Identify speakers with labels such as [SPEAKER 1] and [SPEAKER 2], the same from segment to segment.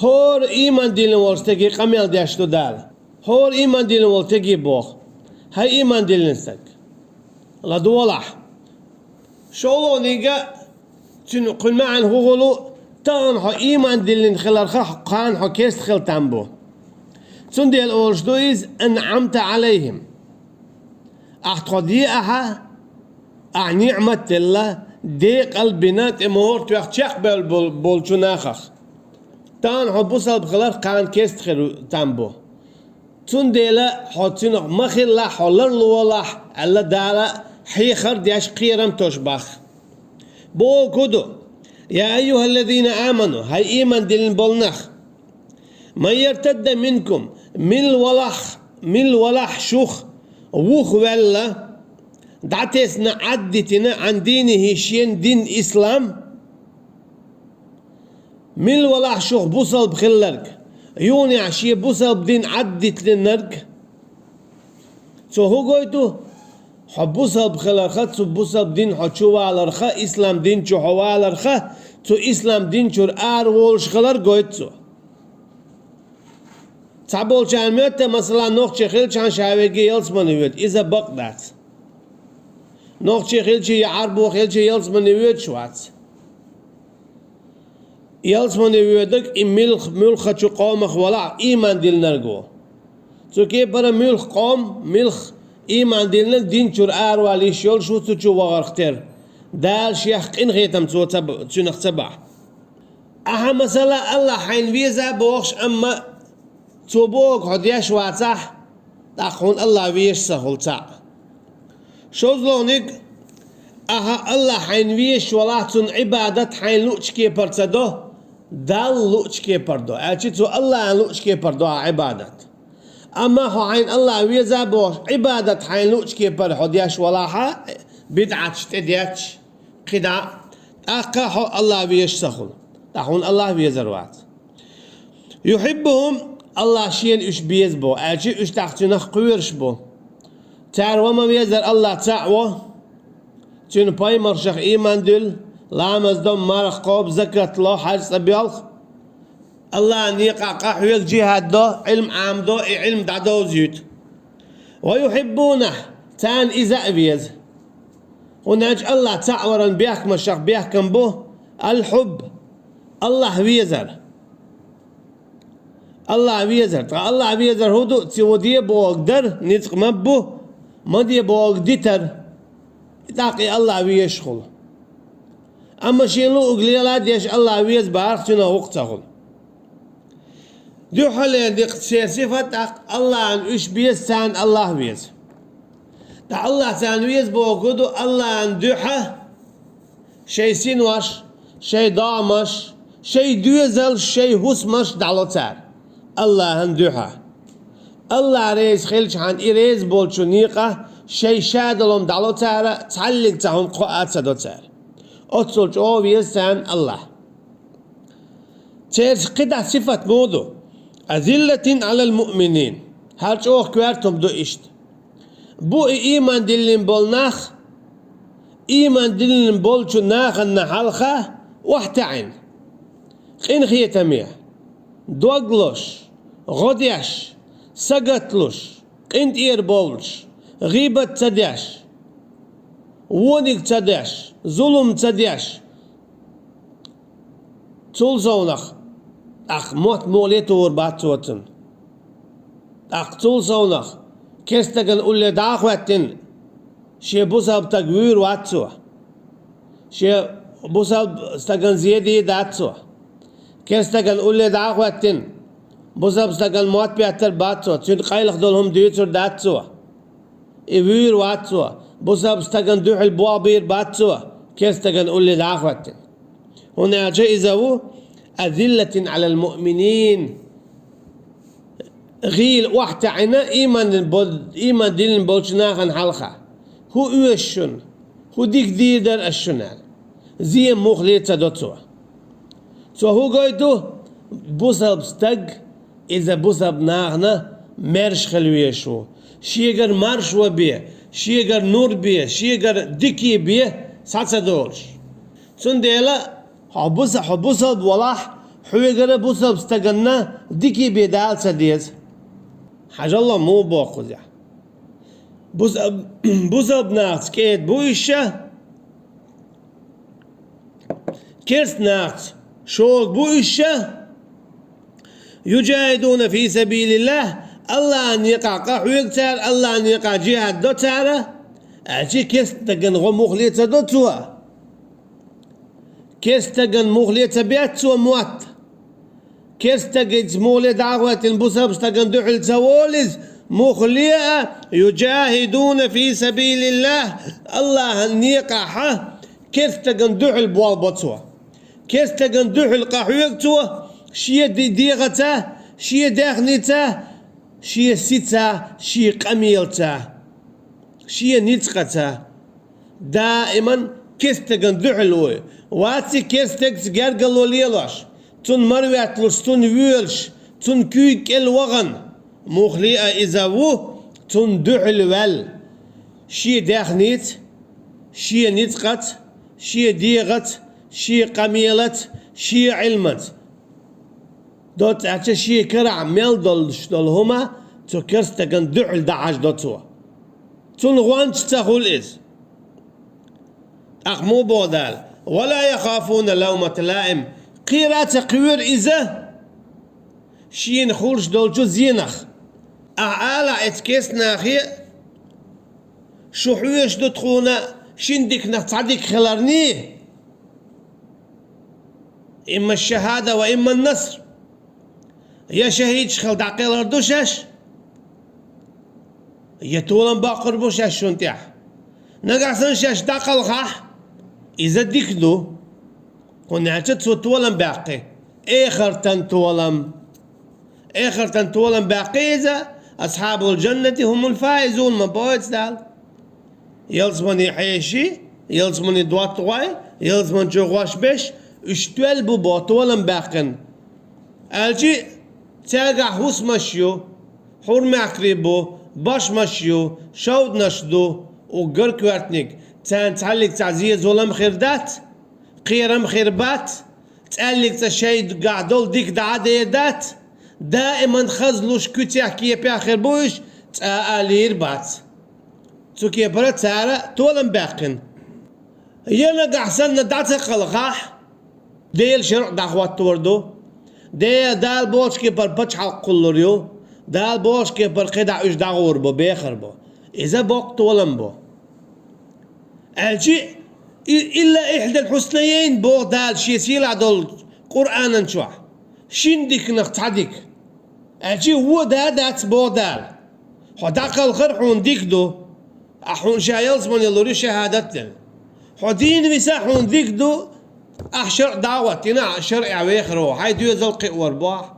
[SPEAKER 1] هور إيمان دين ورستكي قميل داشتو دال هور إيمان دين ورتكي بوخ هاي إيمان دين نستك لا دولح شولو نيجا تنقل معن هو تان ها إيمان دين خلالخا قان ها كيست خل تنبو تندي الأورجدويز أنعمت عليهم أحتضيئها نعمة الله دي قلبنا امور توخ بولچوناخخ تان ها بوسال بخلال قان كيست خل تنبو تندي لا حوتين مخل لا حولر لولاح الله دالا حيخر دياش قيرم توشبخ بو كدو يا أيها الذين آمنوا هاي إيمان دين بولنخ من يرتد منكم من الولح شوخ ووخ ولا دعتسنا عدتنا عن دينه شين دين إسلام من الولح شوخ بوصل بخلرك يوني عشية بوصل بدين عدت للنرك سو هو قويتو حبوصل بخلرخا تو بوصل بدين حشوا على رخا إسلام دين شو حوا على رخا تو إسلام دين شو وولش خلر قويتو تعبول شان ميت مثلا نوخ خيل شان شاويجي يلس منيوت إذا بقدات نوخ خيل شي يعربو خيل شي يلس منيوت شوات يلس منيوتك إن ملخ شو قومخ ولا إيمان دل نرجو تو كي برا ملخ قوم ملخ إيمان دلنا دين شو والي شول شو تشو وغرختر دال شيخ إن غيتم تو نختبع أها مثلا الله حين فيزا بوخش أما توبوك هديش واتح تاخون الله ويش سهولتا شوزلونيك أها الله حين ويش ولاتون عبادة حين لوچكي برتدو دال لوچكي بردو أجيتو الله لوچكي بردو عبادة أما هو حين الله ويزا بوش عبادة حين لوچكي بر هديش ولاها بدعتش تديتش قدا أقا الله ويش سهول تاخون الله ويزا روات يحبهم الله شين إش بيز بو أجي إش تحتنخ قويرش بو تعر وما بيزر الله تعوه تين باي مرشخ إيمان دل لامز دم مارخ قوب زكاة الله حاج سبيالخ الله نيقع قحويك جهاد دو علم عام دو علم دعدو زيوت ويحبونه تان إذا بيز وناج الله تعورا بيحك مشخ بيحكم بو الحب الله بيزر الله بيزر الله بيزر هدو توديه بوقدر نتق مبو مدي بوقدتر تاقي الله بيشخل أما شيلو أقليلات يش الله بيز بارك تنا وقتهل دو حالين دي صفة الله أن إيش بيز تان الله بيز تا الله تان بيز بوقدو الله أن دوحة شي سينوش شي دامش شي دوزل شي هسمش دعلتار الله هندوحة الله ريز خلش عن إريز بولشونيقة شي شادلهم دعلو تارا تعلق تهم قوات سدو تار أتصلش أو بيستان الله تيرس قدع صفة مودو أذلة على المؤمنين هالش أوه كوارتم دو إشت بو إيمان دلين بولناخ إيمان دلين بولشو ناخ النحالخة وحتعين قين خيتمية دوغلوش غديش سقطلوش قنت إير بولش غيبة تديش ونك تديش ظلم تديش تولزونخ أخ موت موليتو وربات وطن أخ تولزونخ كستقل أولي داخواتن شي بوساب تقوير واتسو شي بوساب استقل زيادي داتسو كستقل أولي داخواتن بوساب استقل موت بيعتر باتسو تشون قايلخ دولهم ديوتر داتسو إبير واتسو بوساب استقل دوح البوابير باتسو كستقل أولي داخواتن هنا جائزة أذلة على المؤمنين غيل واحدة عنا إيمان دين بولشناخن حلقة هو أشون هو ديك ديدر الشنال زي مخلية دوتسو سو هو قايدو بوساب استق إذا بوساب ناغنا مرش خلويشو شيغر مارش وبيه شيغر نور بيه شيغر ديكي بيه ساتسا دولش سنديلا حبوساب ولاح حويقرا بوسب استقنا ديكي بيدال سديز حاجة الله مو بوخذ بوسب ناس كيت بويشة كيرس ناس شوق بويشة يجاهدون في سبيل الله الله أن يقع قحويق تار الله أن يقع جهاد دو تارة أجي كيس تقن غموخ ليتا دو توا كيس تقن موخ ليتا بيات توا موات كيس تقن مولي دعوة البوسب تقن دحل تولز مخلية يجاهدون في سبيل الله الله أن يقع كيس تقن دحل بوال بطوا كيس تقن دحل قحويق توا شي ديغته شي داخنته شي سيتا شي قميلته شي نيتقته دائما كيستقن دحلوي واتي كيستقس قرقلو ليلوش تون مرويات لستون ويلش تون كيك الوغن مخليئة إذا وو تون دحل ول شي داخنيت شي نيتقت شي ديغت شي قميلت شي علمت دوت أتى شيء كرع ميل دول هما تو كرستقن دحل دعاش دوتوا تون غوانش تقول إز أقمو بودال ولا يخافون لومة لائم قيرات قوير إذا شين خورش دول جو زينخ أعالا اتكيس ناخي شو حويش دتخونا شندك نتصدق خلرني إما الشهادة وإما النصر يا شهيد شخل دعقيل أردوشاش يتولن باقر بوشاش شونتيح نقعسن شاش دعقل خاح إذا ديكدو كنا عتتسو تولن باقي آخر تنتولن باقي إذا أصحاب الجنة هم الفائزون ما بويتس دال يلزمني حيشي يلزمني دوات واي يلزمن جوغواش بيش اشتوال بو تولن باقن الجي تاقع حوس مشيو حور معقريبو باش مشيو شود نشدو وقر كوارتنيك تعلق تعزية زولم خيردات قيرم خيربات تعلق تشايد قاعدول ديك دعاديدات دائما خزلوش كتيح كيه بياخر بوش تقالير بات تسوكي برا تارا تولم باقن يلا قحسن دعتا قلقاح ديل شرع دعوات توردو دال بوش كي بر بچ حلق قلوريو دال بوش كي بر قدع اش دعور بو بيخر بو إذا بوق تولم بو الجي إلا إحدى الحسنيين بو دال شي سيلا دول قرآنا شوح شندك نقتعدك الجي هو دات بو دال حداق الخرحون ديك دو أحون شايلز من يلوري شهادتنا حدين مساحون ديك دو أحشر دعوتنا شرع ويخرو هاي دو يزلقي ورباح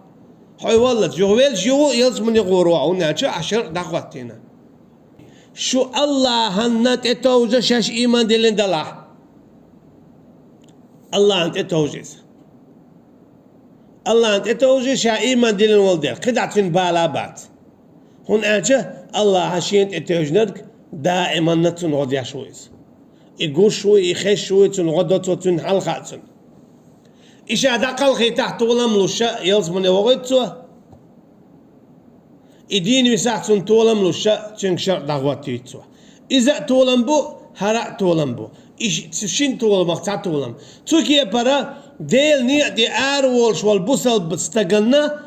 [SPEAKER 1] هاي والله جويل جو يلزمن يغوروا وناجا أحشر دعوتنا شو الله هنت اتوجه شاش إيمان دلين دلاه الله أنت اتوجز الله أنت اتوجه شا إيمان دلين والدير قدعتين بالابات هون أجا الله هشين اتوجندك دائما نتن غديا شويز يقول شوي يخش شوي تن غدوتو تن حلقاتن إيش هذا قلقي تحت ولم لوشا يلزمني وغيتو إديني مساحتن تولم لوشا تنشر دعواتي تو إذا تولم بو هرا تولم بو إيش شين تولم مقطع تولم توكي برا ديل نيع دي أرولش والبوسل بتستجنا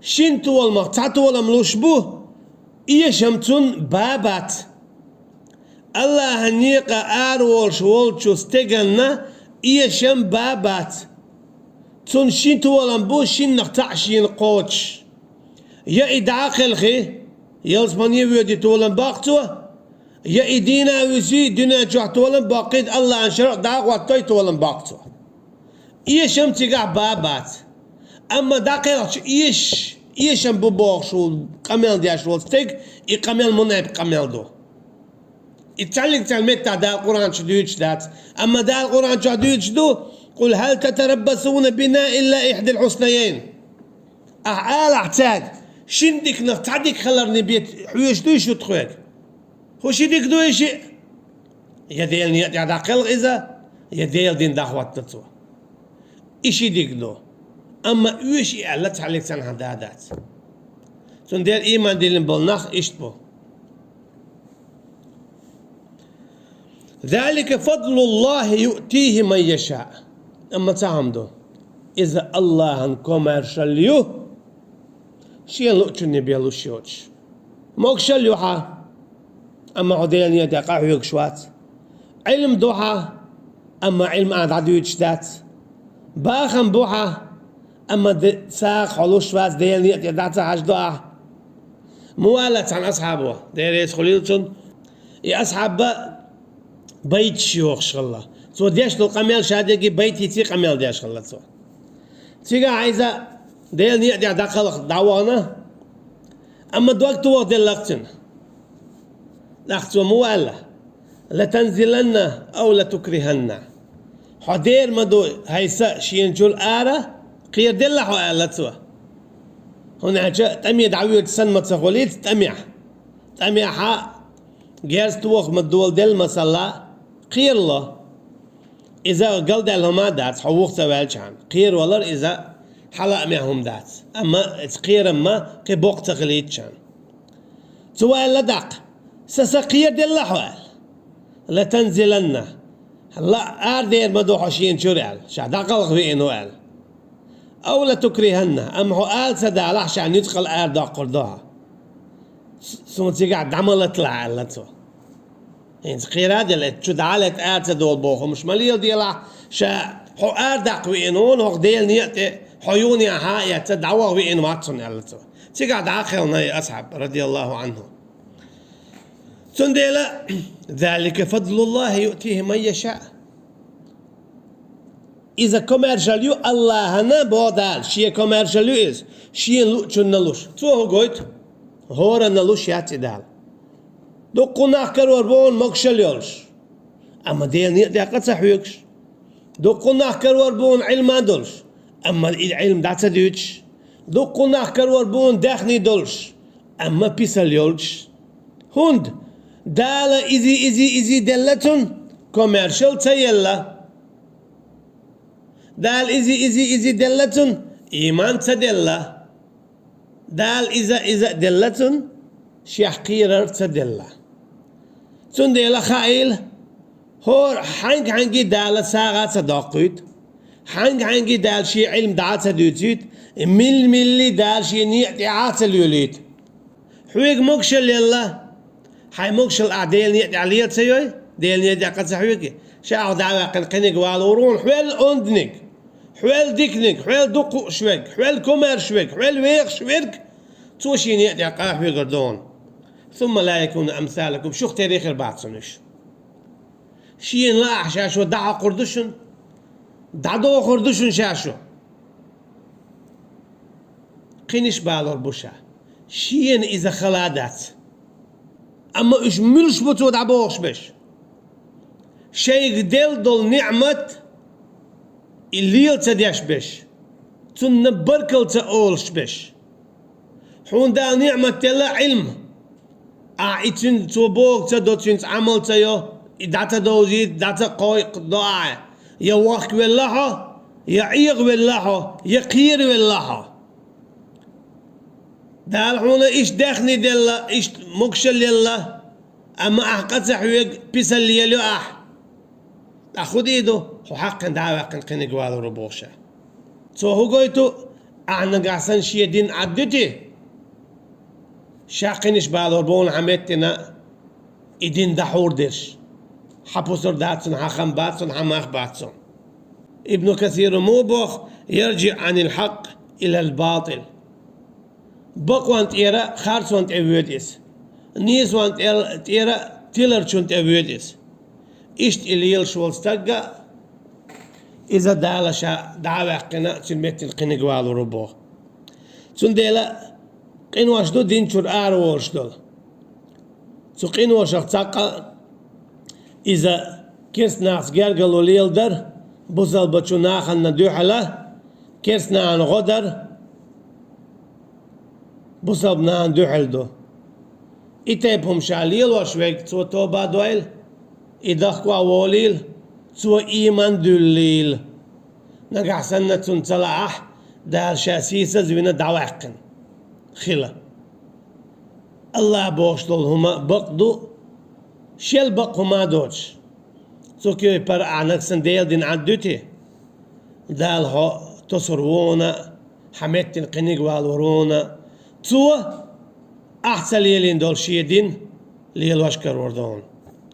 [SPEAKER 1] شين تولم مقطع تولم لوش بو إيشمتن بابات الله هنيقا أرولش والشو استجنا إيشم بابات تون شين تولم بو شين نقطع شين قوتش يا إدعاق خي يلزمن يودي تولن باقتوه يا إدينا وزي دينا جوع تولن باقيد الله أنشر دعوة توي تولن باقتوه إيش هم تقع بابات أما دقيقة إيش هم ببوخشو قميل دياش والستيق يقميل منعب قميل دو يتعلق تعلمت تاع دا القرآن شدويتش دات أما دا القرآن شدويتش دو قل هل تتربصون بنا إلا إحدى الحسنيين أحتاج شندك نفتعدك خلرني بيت حويش دويش وتخويك هو شديك دويش يديل يدعقل غزة يديل دين دعوات نتوه إشي ديك دو أما إيش يعلت عليك سن هدادات تندير إيمان ديلن بالنخ إشتبو ذلك فضل الله يؤتيه من يشاء أما تعمدو إذا الله كوميرشاليو شين لوتشني بيلو شيوتش موكشاليوها أما عديان يدقى يقشوات علم دوحة أما علم عدو يجتات باخن بوحة أما ساق حلوش فاس ديال يدعت عجدوها موالت عن أصحابه ديال يدخليلتون أصحاب بيت شيوخ شغلة سو ديش القميل شادقي بيت يتي قميل ديش شغلة سو تيجا عايزة ديال يدع داخل دعوانا أما دوقت وقت اللقتن لقتو موالة لتنزلن أو لتكرهن حدير مدو هيسا شينجول آرة قير دلح وآلتوا هنا جاء تأمي دعوية سن متسخوليت تأمي حا جيرس توخ مدول دل مسلا قير الله إذا قل دلهم دات حووخ سوالشان قير ولر إذا حلق معهم دات أما قير ما كبوق تغليتشان سوال لدق سسقير دلح وآل لتنزلن لا أردير مدو حشين شرعل شعدقلق في إنو آل أو لتكرهن أم هو آل سدا لحش عن يدخل آل دا قردوها ثم تقعد عمل طلع آلتو يعني تقير هذا تشد عالت آل سدول بوخو مش مليل ديلا شا هو آل داق في إنون هو ديل نيأتي حيوني أها يتدعوه في إنو ماتسون آلتو تقعد عاقلنا أصحاب رضي الله عنه سنديلا ذلك فضل الله يؤتيه من يشاء إذا كوميرشاليو الله هنا بودال شيء كوميرشاليو إز شيء لوتشون نلوش تو قلت هورا نلوش ياتي دال دو قناح كرور بون مكشاليولش أما ديل نيت قد صحيوكش دو قناح كرور بون علم دولش أما العلم داتا ديوتش دو قناح كرور بون داخني دولش أما بيساليولش هند دالا إزي دلتون كوميرشال تيلا دال إزي دلتون إيمان تدلا دال إذا دلتون شيحقيرر تدلا تنديلا خايل هور حنجي دال ساعة صداقيت حنجي دال شي علم دعات دوتيت ملي دال شي نيعتي عاتل يوليت حويق مكشل يلا هاي مكشل أعديل نيعتي عليا تسيوي ديل نيعتي قد سحويكي شاعر دعوة قنقنق والورون حويل أندنك حويل ديكنك حويل دقو شويك حويل كومير شويك حويل ويق شويك توشي نيعتي قاحوي قردون ثم لا يكون أمثالكم شو تاريخ البعثنش شين لا شاشو دعا قردشن دعدو قردشن شاشو قينش بالور بوشا شين إذا خلادات أما إيش ملش بتو دعبوش بش شيء دل دول نعمة الليل تديش بش تنبركل تقولش بش حون دال نعمة تلا علم إتن توبوك تدوتين عمل تيو داتا دوزيد داتا قوي قضاء يا وقت والله يا عيق والله يا قير والله دال حونا إيش داخني دلا إيش مكشل يلا أما أحقد سحويق بيسل يلو أخذ إيدو هو حقا دعوة قنقين قوالو ربوشة سو هو قويتو أعنا قاسن شي دين عدتي شاقينش بالور بون عمتنا إدين دحور ديش حبوسر داتسون حخم باتسون حماخ باتسون ابن كثير موبوخ يرجع عن الحق إلى الباطل بقوانت إيرا خارسوانت أبيوديس نيسوانت إيرا تيلرشونت أبيوديس إشت إليل شولستقا إذا دالشا دعوة قناة سلمت القنقوال وربوه سنديلا قنواش دو دين شور آروش دول سو قنواش اختاقا إذا كيرس ناس جرقلو ليل در بوزل بچو ناخن ندوحلا كيرس نان غدر بوزل بنان دوحل دو إتابهم شاليل وشويك سو توبا دويل إدخوا ووليل سو إيمان دوليل نقع سنة تلعح دال شاسيسة زوينة دعواقن خلا الله بوشتول هما بقدو شل بق هما دوش سوكيو بر عنك سنديل دين عدوتي دال هو تصرونا حميتين قنيق والورونا تو أحسن ليلين دول شيدين ليل واشكر وردون